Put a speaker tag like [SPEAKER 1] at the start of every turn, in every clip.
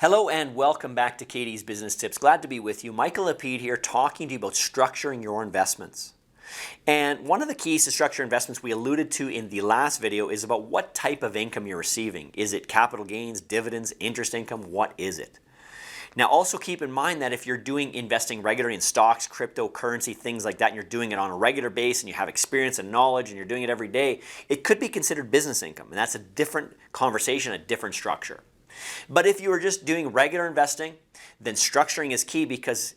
[SPEAKER 1] Hello and welcome back to Katie's Business Tips. Glad to be with you. Michael Lapide here talking to you about structuring your investments. And one of the keys to structure investments we alluded to in the last video is about what type of income you're receiving. Is it capital gains, dividends, interest income? What is it? Now also keep in mind that if you're doing investing regularly in stocks, cryptocurrency, things like that, and you're doing it on a regular basis and you have experience and knowledge and you're doing it every day, it could be considered business income. And that's a different conversation, a different structure. But if you are just doing regular investing, then structuring is key because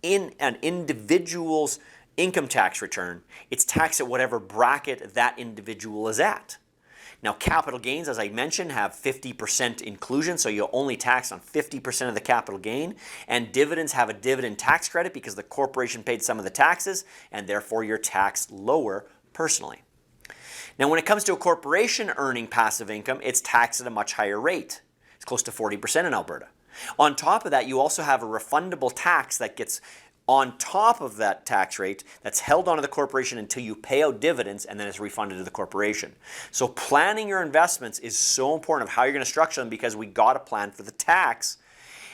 [SPEAKER 1] in an individual's income tax return, it's taxed at whatever bracket that individual is at. Now, capital gains, as I mentioned, have 50% inclusion, so you'll only tax on 50% of the capital gain. And dividends have a dividend tax credit because the corporation paid some of the taxes, and therefore you're taxed lower personally. Now, when it comes to a corporation earning passive income, it's taxed at a much higher rate. It's close to 40% in Alberta. On top of that, you also have a refundable tax that gets on top of that tax rate that's held onto the corporation until you pay out dividends and then it's refunded to the corporation. So planning your investments is so important of how you're going to structure them because we got to plan for the tax.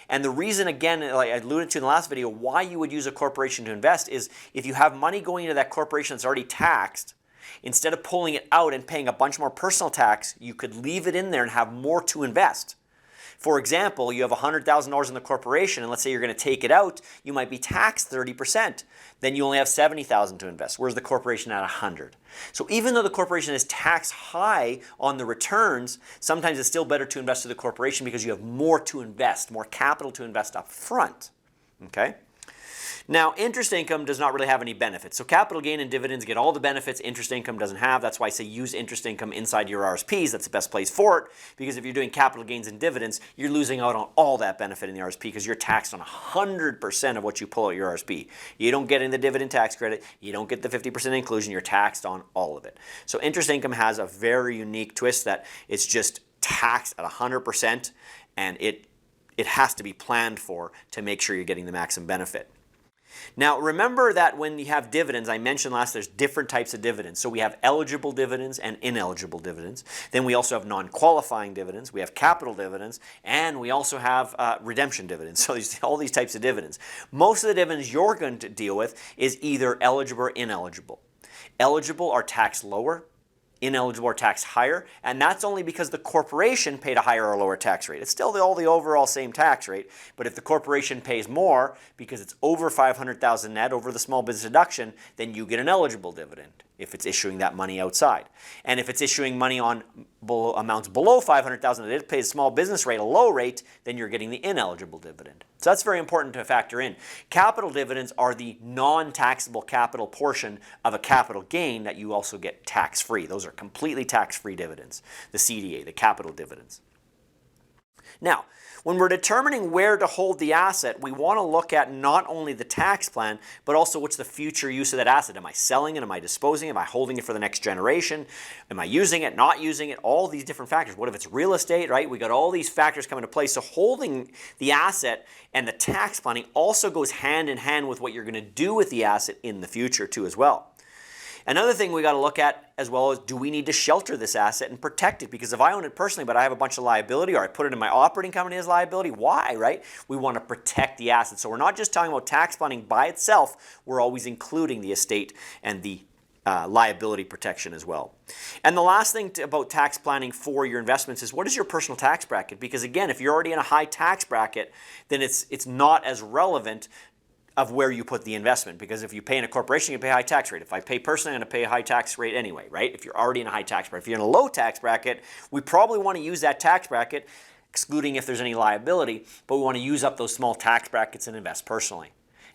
[SPEAKER 1] And the reason, again, like I alluded to in the last video, why you would use a corporation to invest is if you have money going into that corporation that's already taxed, instead of pulling it out and paying a bunch more personal tax, you could leave it in there and have more to invest. For example, you have $100,000 in the corporation, and let's say you're going to take it out, you might be taxed 30%. Then you only have $70,000 to invest, whereas the corporation at $100,000. So even though the corporation is taxed high on the returns, sometimes it's still better to invest to the corporation because you have more to invest, more capital to invest up front. Okay? Now, interest income does not really have any benefits. So capital gain and dividends get all the benefits interest income doesn't have. That's why I say use interest income inside your RSPs. That's the best place for it because if you're doing capital gains and dividends, you're losing out on all that benefit in the RSP because you're taxed on 100% of what you pull out your RSP. You don't get in the dividend tax credit. You don't get the 50% inclusion. You're taxed on all of it. So interest income has a very unique twist that it's just taxed at 100% and it has to be planned for to make sure you're getting the maximum benefit. Now, remember that when you have dividends, I mentioned last, there's different types of dividends. So we have eligible dividends and ineligible dividends. Then we also have non-qualifying dividends. We have capital dividends. And we also have redemption dividends. So all these types of dividends. Most of the dividends you're going to deal with is either eligible or ineligible. Eligible are taxed lower. Ineligible or taxed higher, and that's only because the corporation paid a higher or lower tax rate. It's still all the overall same tax rate, but if the corporation pays more because it's over $500,000 net over the small business deduction, then you get an eligible dividend if it's issuing that money outside. And if it's issuing money on amounts below $500,000 and it pays small business rate, a low rate, then you're getting the ineligible dividend. So that's very important to factor in. Capital dividends are the non-taxable capital portion of a capital gain that you also get tax-free. Those are completely tax-free dividends, the CDA, the capital dividends. Now, when we're determining where to hold the asset, we want to look at not only the tax plan, but also what's the future use of that asset. Am I selling it? Am I disposing? Am I holding it for the next generation? Am I using it, not using it? All these different factors. What if it's real estate, right? We got all these factors come into play. So holding the asset and the tax planning also goes hand in hand with what you're going to do with the asset in the future too as well. Another thing we got to look at as well is, do we need to shelter this asset and protect it? Because if I own it personally, but I have a bunch of liability or I put it in my operating company as liability, why, right? We want to protect the asset. So we're not just talking about tax planning by itself, we're always including the estate and the liability protection as well. And the last thing about tax planning for your investments is, what is your personal tax bracket? Because again, if you're already in a high tax bracket, then it's not as relevant of where you put the investment, because if you pay in a corporation, you pay a high tax rate. If I pay personally, I'm going to pay a high tax rate anyway, right? If you're already in a high tax bracket. If you're in a low tax bracket, we probably want to use that tax bracket, excluding if there's any liability, but we want to use up those small tax brackets and invest personally.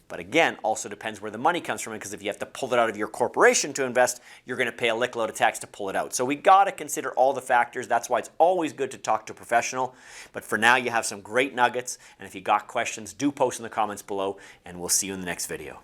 [SPEAKER 1] But again, also depends where the money comes from, because if you have to pull it out of your corporation to invest, you're going to pay a lick load of tax to pull it out. So we got to consider all the factors. That's why it's always good to talk to a professional. But for now, you have some great nuggets. And if you got questions, do post in the comments below, and we'll see you in the next video.